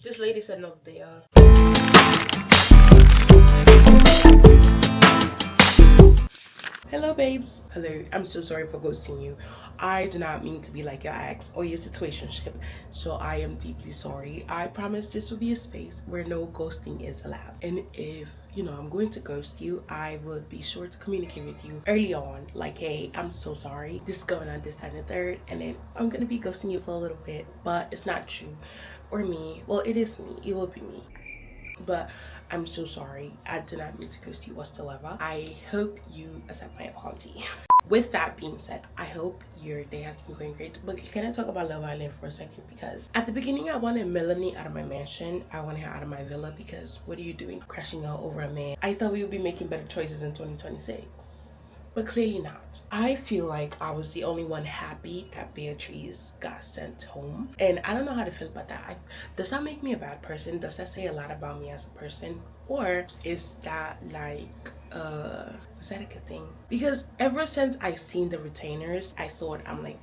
This lady said no, they are. Hello, babes. Hello. I'm so sorry for ghosting you. I do not mean to be like your ex or your situationship, so I am deeply sorry. I promise this will be a space where no ghosting is allowed. And if, I'm going to ghost you, I would be sure to communicate with you early on. Like, hey, I'm so sorry. This is going on this, that, and the third. And then I'm going to be ghosting you for a little bit, but it's not true. Or me. Well, it is me. It will be me. But I'm so sorry. I did not mean to ghost you whatsoever. I hope you accept my apology. With that being said, I hope your day has been going great. But can I talk about Love Island for a second? Because at the beginning, I wanted Melanie out of my mansion. I wanted her out of my villa because what are you doing? Crashing out over a man. I thought we would be making better choices in 2026. But clearly not. I feel like I was the only one happy that Beatrice got sent home. And I don't know how to feel about that. Does that make me a bad person? Does that say a lot about me as a person? Or is that like, is that a good thing? Because ever since I seen the retainers, I'm like,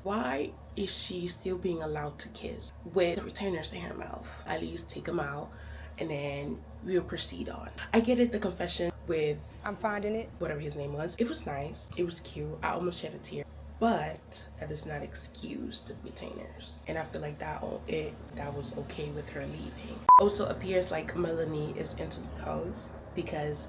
why is she still being allowed to kiss with the retainers in her mouth? At least take them out and then we'll proceed on. I get it, the confession with I'm finding it. whatever his name was. It was nice. It was cute. I almost shed a tear. But that does not excuse the retainers. And I feel like that was okay with her leaving. Also appears like Melanie is into the pose because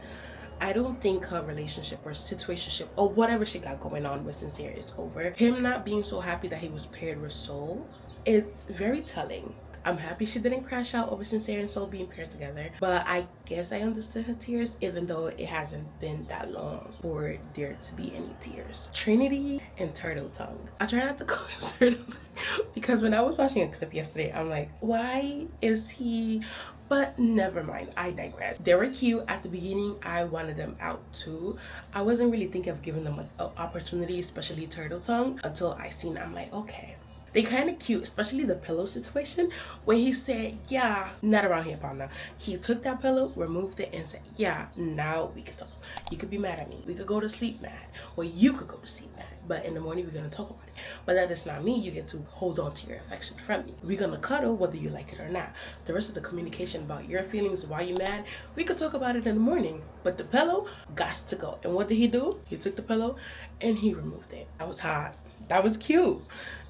I don't think her relationship or situationship or whatever she got going on with Sincere is over. Him not being so happy that he was paired with Soul, it's very telling. I'm happy she didn't crash out over Sincere and Soul being paired together. But I guess I understood her tears, even though it hasn't been that long for there to be any tears. Trinity and Turtle Tongue. I try not to call him Turtle Tongue because when I was watching a clip yesterday, I'm like, why is he... But never mind, I digress. They were cute. At the beginning, I wanted them out too. I wasn't really thinking of giving them an opportunity, especially Turtle Tongue, until I seen, I'm like, okay. They kind of cute, especially the pillow situation when he said, yeah, not around here, partner. He took that pillow, removed it, and said, yeah, now we can talk. You could be mad at me. We could go to sleep mad, or you could go to sleep mad. But in the morning, we're going to talk about it. But that does not mean you get to hold on to your affection from me. We're going to cuddle whether you like it or not. The rest of the communication about your feelings, why you mad, we could talk about it in the morning. But the pillow got to go. And what did he do? He took the pillow and he removed it. That was hot. That was cute.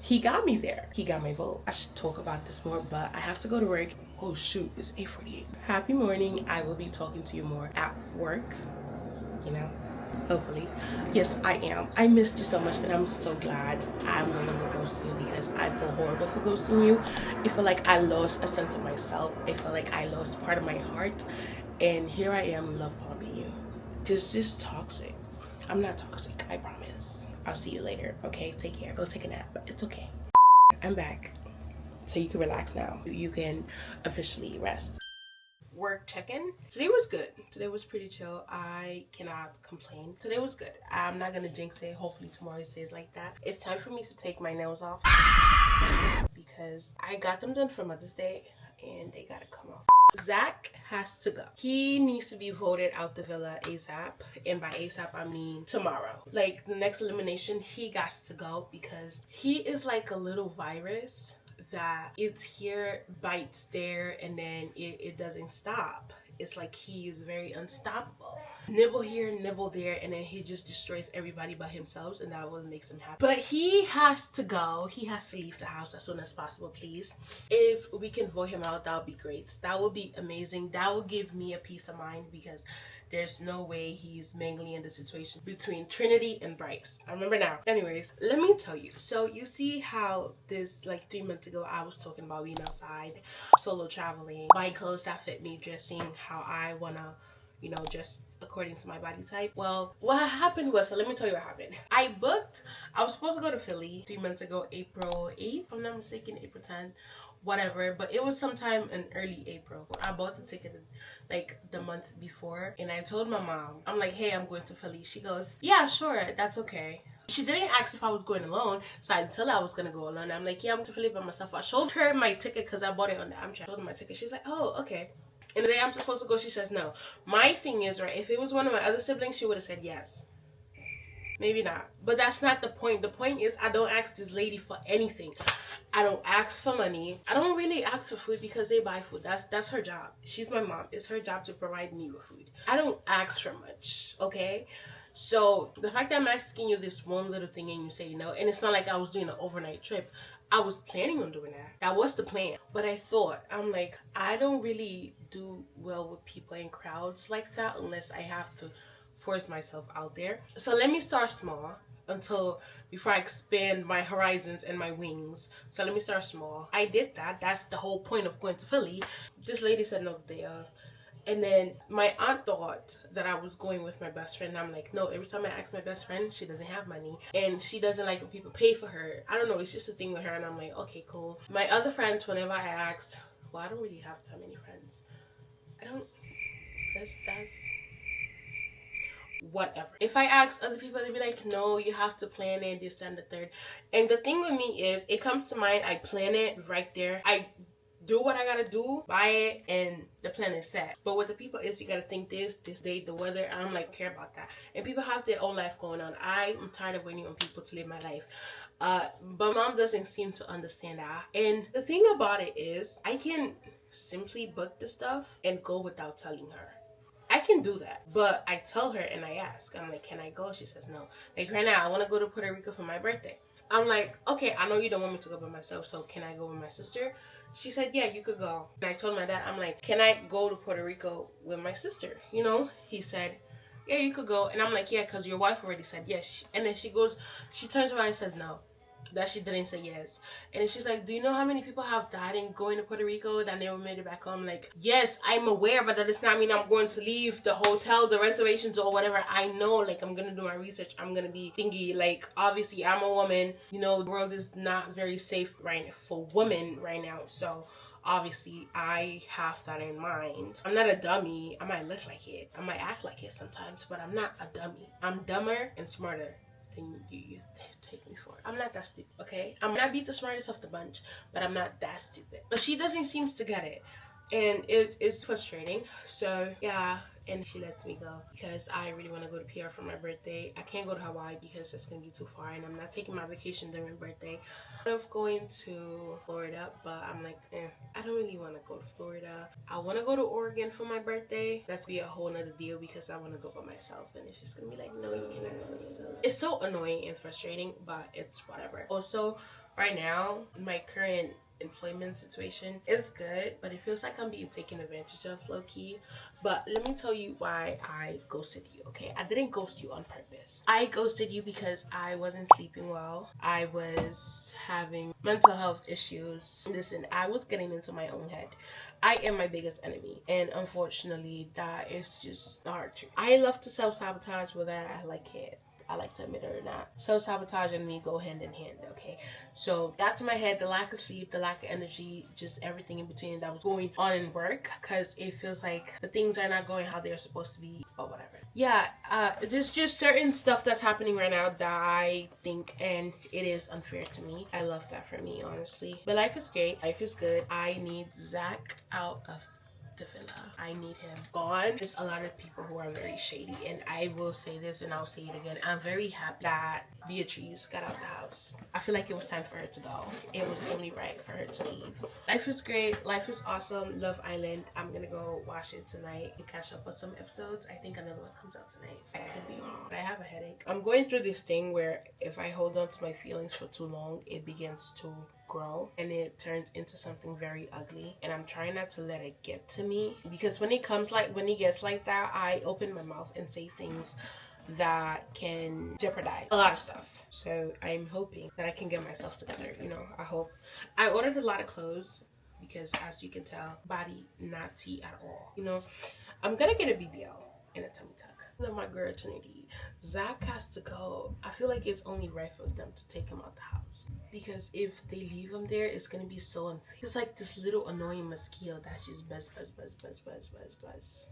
He got me there. He got my vote. I should talk about this more, but I have to go to work. Oh shoot, it's 8:48. Happy morning. I will be talking to you more at work, hopefully. Yes, I am. I missed you so much, and I'm so glad I'm no longer ghosting you because I feel horrible for ghosting you. I feel like I lost a sense of myself. I feel like I lost part of my heart, and here I am love bombing you. This is toxic. I'm not toxic, I promise. I'll see you later, okay? Take care. Go take a nap. It's okay. I'm back. So you can relax now. You can officially rest. Work check-in. Today was good. Today was pretty chill. I cannot complain. Today was good. I'm not gonna jinx it. Hopefully tomorrow it stays like that. It's time for me to take my nails off because I got them done for Mother's Day and they gotta come off. Zach has to go. He needs to be voted out the villa ASAP. And by ASAP, I mean tomorrow. Like the next elimination, he got to go because he is like a little virus that it's here, bites there, and then it doesn't stop. It's like he is very unstoppable. Nibble here, nibble there, and then he just destroys everybody but himself, and that what makes him happy. But he has to go. He has to leave the house as soon as possible, please. If we can vote him out, that would be great. That would be amazing. That would give me a peace of mind because there's no way he's mangling in the situation between Trinity and Bryce. I remember now. Anyways, let me tell you. So you see how this, like 3 months ago, I was talking about being outside, solo traveling, buying clothes that fit me, dressing how I wanna, just according to my body type. Well, what happened was, so let me tell you what happened. I was supposed to go to Philly 3 months ago, April 8th, if I'm not mistaken, April 10th. Whatever, but it was sometime in early April. I bought the ticket like the month before, and I told my mom, I'm like, hey, I'm going to Philly. She goes, yeah, sure, that's okay. She didn't ask if I was going alone, so I told her I was gonna go alone. I'm like, yeah, I'm going to Philly by myself. I showed her my ticket because I bought it on the Amtrak. I showed her my ticket. She's like, oh, okay. And the day I'm supposed to go, she says no. My thing is, right, if it was one of my other siblings, she would have said yes. Maybe not, but that's not the point. The point is I don't ask this lady for anything. I don't ask for money. I don't really ask for food because they buy food. That's her job. She's my mom. It's her job to provide me with food. I don't ask for much, okay? So the fact that I'm asking you this one little thing and you say no, and it's not like I was doing an overnight trip. I was planning on doing that. That was the plan. But I thought, I'm like, I don't really do well with people in crowds like that unless I have to force myself out there. So let me start small until before I expand my horizons and my wings. So let me start small. I did that. That's the whole point of going to Philly. This lady said no the day of. And then my aunt thought that I was going with my best friend. And I'm like, no, every time I ask my best friend, she doesn't have money. And she doesn't like when people pay for her. I don't know, it's just a thing with her. And I'm like, okay, cool. My other friends, whenever I asked, well, I don't really have that many friends. I don't, that's whatever. If I ask other people, they'd be like, no, you have to plan it, this, and the third. And the thing with me is, it comes to mind, I plan it right there. I do what I gotta do, buy it, and the plan is set. But with the people is you gotta think this date, the weather. I'm like, care about that. And people have their own life going on. I'm tired of waiting on people to live my life. But mom doesn't seem to understand that. And the thing about it is, I can simply book the stuff and go without telling her. I can do that, but I tell her and I ask. I'm like, can I go? She says no. Like right now, I want to go to Puerto Rico for my birthday. I'm like, okay, I know you don't want me to go by myself, so can I go with my sister? She said, yeah, you could go. And I told my dad, I'm like, can I go to Puerto Rico with my sister? You know, he said, yeah, you could go. And I'm like, yeah, because your wife already said yes. And then she turns around and says no. That she didn't say yes. And then she's like, do you know how many people have died in going to Puerto Rico that never made it back home? Like, yes, I'm aware, but that does not mean I'm going to leave the hotel, the reservations, or whatever. I know, like, I'm gonna do my research. I'm gonna be thingy. Like, obviously, I'm a woman. You know, the world is not very safe for women right now. So obviously, I have that in mind. I'm not a dummy. I might look like it. I might act like it sometimes, but I'm not a dummy. I'm dumber and smarter than you take me for. I'm not that stupid, okay? I might not be the smartest of the bunch, but I'm not that stupid. But she doesn't seem to get it. And it's frustrating. So yeah, and she lets me go because I really want to go to PR for my birthday. I can't go to Hawaii because it's gonna be too far, and I'm not taking my vacation during my birthday. I'm going to Florida, but I'm like, I don't really want to go to Florida. I want to go to Oregon for my birthday. That's be a whole nother deal because I want to go by myself, and it's just gonna be like, no, you cannot go by yourself. It's so annoying and frustrating, but it's whatever. Also, right now, my current employment situation is good, but it feels like I'm being taken advantage of, low-key. But let me tell you why I ghosted you, okay? I didn't ghost you on purpose. I ghosted you because I wasn't sleeping well. I was having mental health issues. Listen, I was getting into my own head. I am my biggest enemy, and unfortunately that is just not true. I love to self-sabotage, whether I like it, I like to admit it or not. Self-sabotage and me go hand in hand, okay? So got to my head, the lack of sleep, the lack of energy, just everything in between that was going on in work, because it feels like the things are not going how they're supposed to be or whatever. Yeah, there's just certain stuff that's happening right now that I think, and it is unfair to me. I love that for me, honestly. But life is great. Life is good. I need Zach out of the villa. I need him gone. There's a lot of people who are very shady, and I will say this and I'll say it again. I'm very happy that Beatrice got out of the house. I feel like it was time for her to go. It was only right for her to leave. Life is great. Life is awesome. Love Island. I'm gonna go watch it tonight and catch up on some episodes. I think another one comes out tonight. I could be wrong, but I have a headache. I'm going through this thing where if I hold on to my feelings for too long, it begins to grow and it turns into something very ugly, and I'm trying not to let it get to me, because when it gets like that, I open my mouth and say things that can jeopardize a lot of stuff. So I'm hoping that I can get myself together, you know. I ordered a lot of clothes because, as you can tell, body not tea at all, you know. I'm gonna get a BBL and a tummy tuck. Then my girl Trinity, Zach has to go. I feel like it's only right for them to take him out the house, because if they leave him there, it's gonna be so unfair. It's like this little annoying mosquito that just buzz.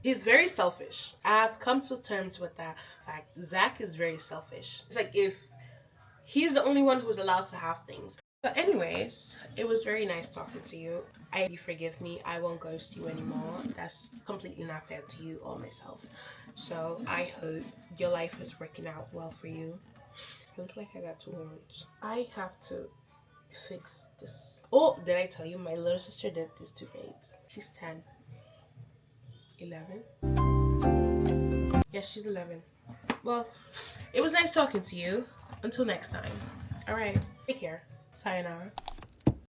He's very selfish. I've come to terms with that fact. Zach is very selfish. It's like if he's the only one who's allowed to have things. But anyways, it was very nice talking to you. You forgive me. I won't ghost you anymore. That's completely not fair to you or myself. So I hope your life is working out well for you. It looks like I got 2 horns. I have to fix this. Oh, did I tell you my little sister did this 2 grades? She's 10. 11. Yes, she's 11. Well, it was nice talking to you. Until next time. All right. Take care. Sayonara.